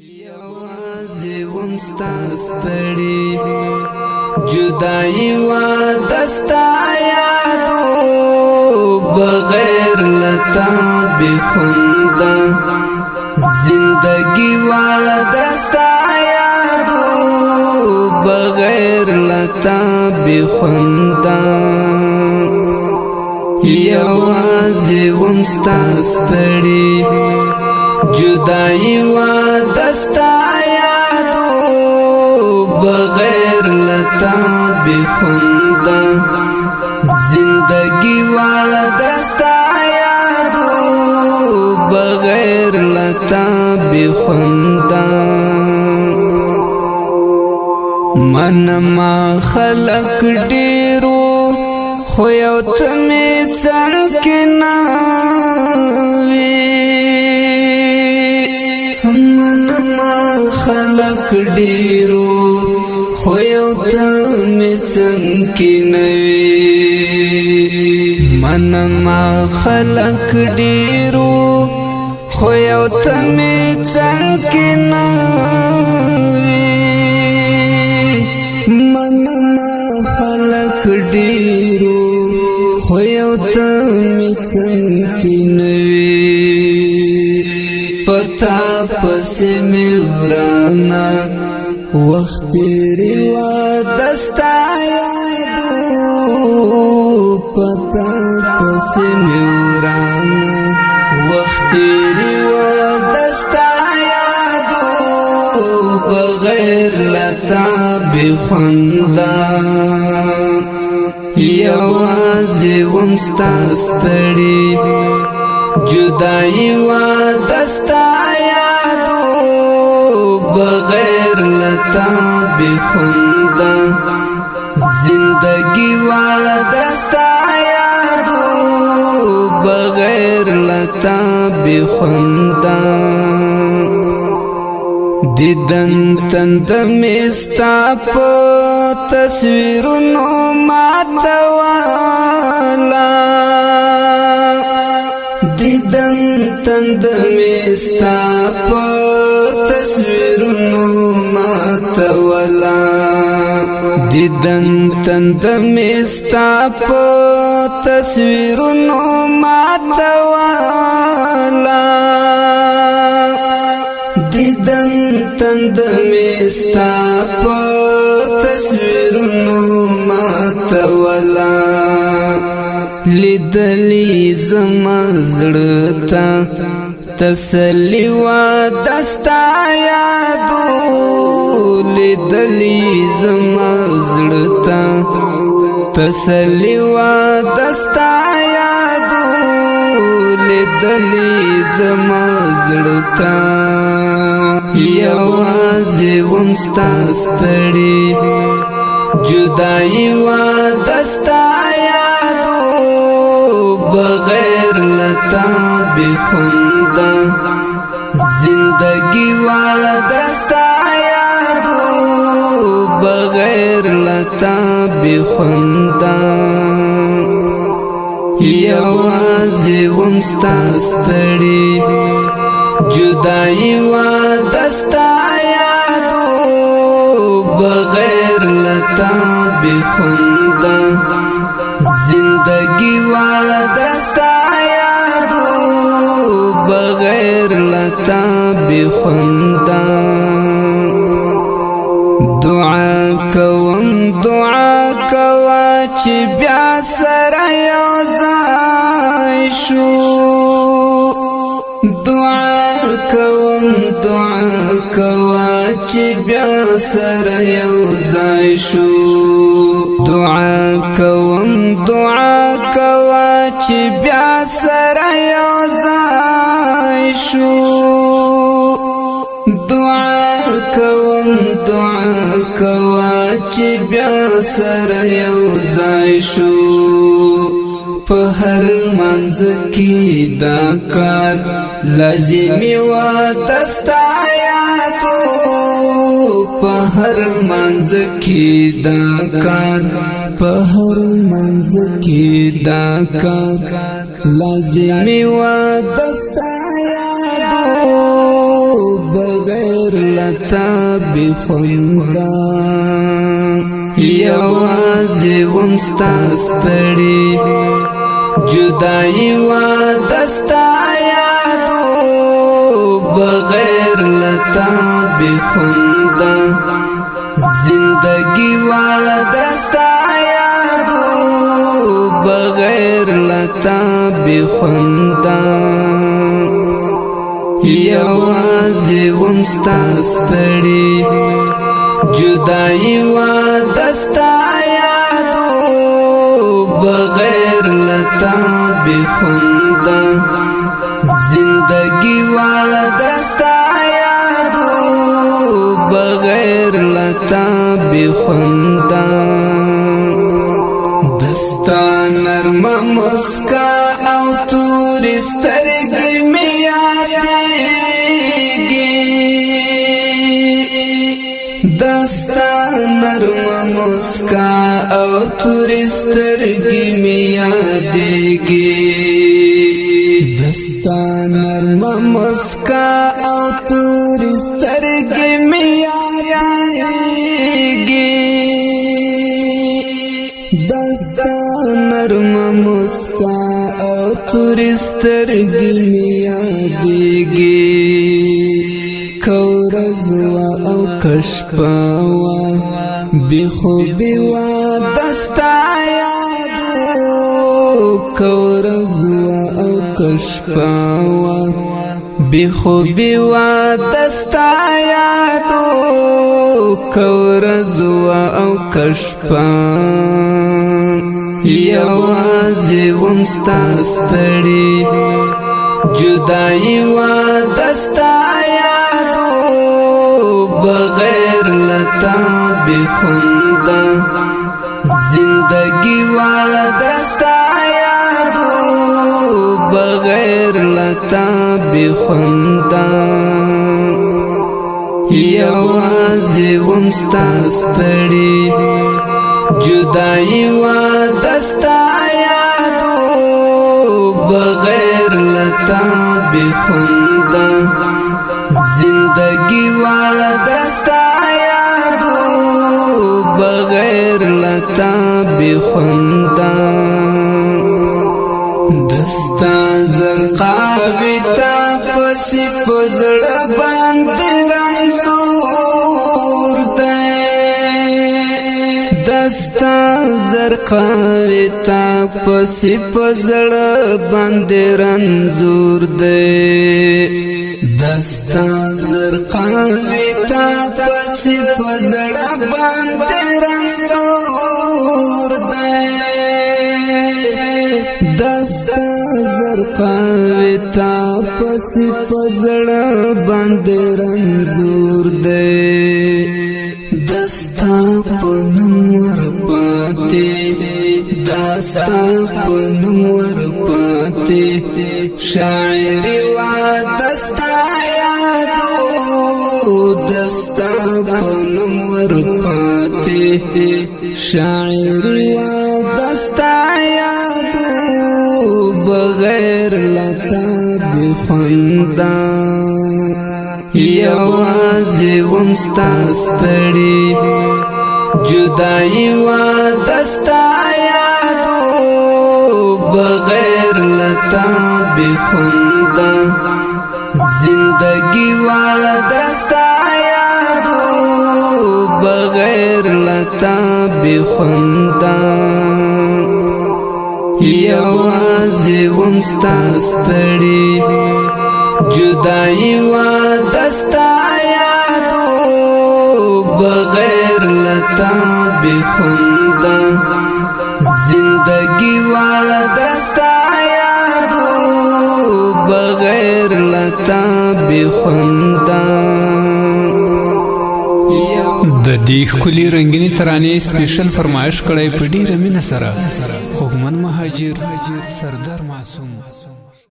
یوازې وم ستا ستړی جدایي وا دستا یادو بغیر لتا بخوندا زندگی وا دستا یادو بغیر لتا بخوندا یوازې وم ستا ستړی جدائی وا دستا یادو بغیر لتا بخوندا زندگی وا دستا یادو بغیر لتا بخوندا من ما خلق ډیرو خو یو تمه څنګه خلق ډیرو خو یو تم څنګه نوي من ما خلق ډیرو خو یو تم څنګه نوي من ما خلق ډیرو خو یو تم څنګه نوي پتا پس میورانا وقت روا دستا یادو پتا پس میورانا وقت روا دستا یادو بغیر لتا بخوندا یوازې وم ستا ستړی جدائی وا دستا یادو بغیر لتا بخوندا زندگی وا دستا یادو بغیر لتا بخوندا دیدن تند مستا پا تصویرونو ماتوالا دیدن تند مستا پا تصویرونو ماتوالا دیدن تند مستا پا تصویرونو ماتوالا دیدن تند مستا پا تصویرونو ماتوالا لیدلی زما زړه تسلی وا دستا یادو لیدلی زما زړه تسلی وا دستا یادو لیدلی زما زړه یوازې وم ستا ستړی جدائی وا دستا یادو بغیر لتا بخوندا زندگی وا دستا یادو بغیر لتا بخوندا یوازې وم ستا ستړی جدائی وا دستا یادو بغیر لتا بخوندا زندگی وا دستا یادو بغیر لتا بخوندا دعا کوم چې بیا سره یو ځای شو دعا کوم چې بیا سره یو ځای شو دعا کوم چې بیا سره یو ځای شو دعا کوم چې بیا سره یو ځای شو په هر منځ کې دا کار لازمي وا دستا یادو په هر منځ کې دا کار په هر منځ کې دا کار لازمي وا دستا یادو بغیر لتا بخوندا یوازې وم ستا ستړی جدائی وا دستا یادو بغیر لتا بخوندا زندگی وا دستا یادو بغیر لتا بخوندا یوازې وم ستا ستړی جدائی وا دستا یادو بغیر لتا بخوندا زندگی وا دستا یادو بغیر لتا بخوندا دستا نرم مسکا او توری سترګې مې یادېږي دستا نرم مسکا او توری سترګې مې یادېږي دستا نرم مسکا او توری سترګې مې یادېږي دستا نرم مسکا او توری سترګې مې یادېږي کورزوا او کشپاوا بخوبی وا دستا یادو کورزوا او کشپاوا بخوبی وا دستا یادو کورزوا او کشپا یوازې وم ستا ستړی جدائی وا دستا یادو بغیر لتا بخوندا زندگی وا دستا یادو بغیر لتا بخوندا یوازې وم ستا ستړی جدائی وا دستا یادو بغیر لتا بخوندا زندگی وا دستا یادو بغیر لتا بخوندا دستا زرقاوی تا پسی پزړه باندې رنځور دی دستا زرقاوی تا پسی پزړه باندې رنځور دی دستا زرقاوی تا پسی پزړه باندې رنځور دی دستا زرقاوی تا پسی پزړه باندې رنځور دی دستا پنمور پاتے دستا پنمور پاتے شاعری وا دستا یادو دستا پنمور پاتے شاعری وا دستا یادو بغیر لتا بخوندا یوازې وم ستا ستړی جدائی وا دستا یادو بغیر لتا بخوندا زندگی وا دستا یادو بغیر لتا بخوندا یوازې وم ستا ستړی جدائی وا دستا یادو بغیر لتا بخوندا زندگی وا دستا یادو بغیر لتا بخوندا د دې ښکلي رنګینې ترانې سپیشل فرمایش کړی په ډیره مینه سره خوږمن مهاجر سردار معصوم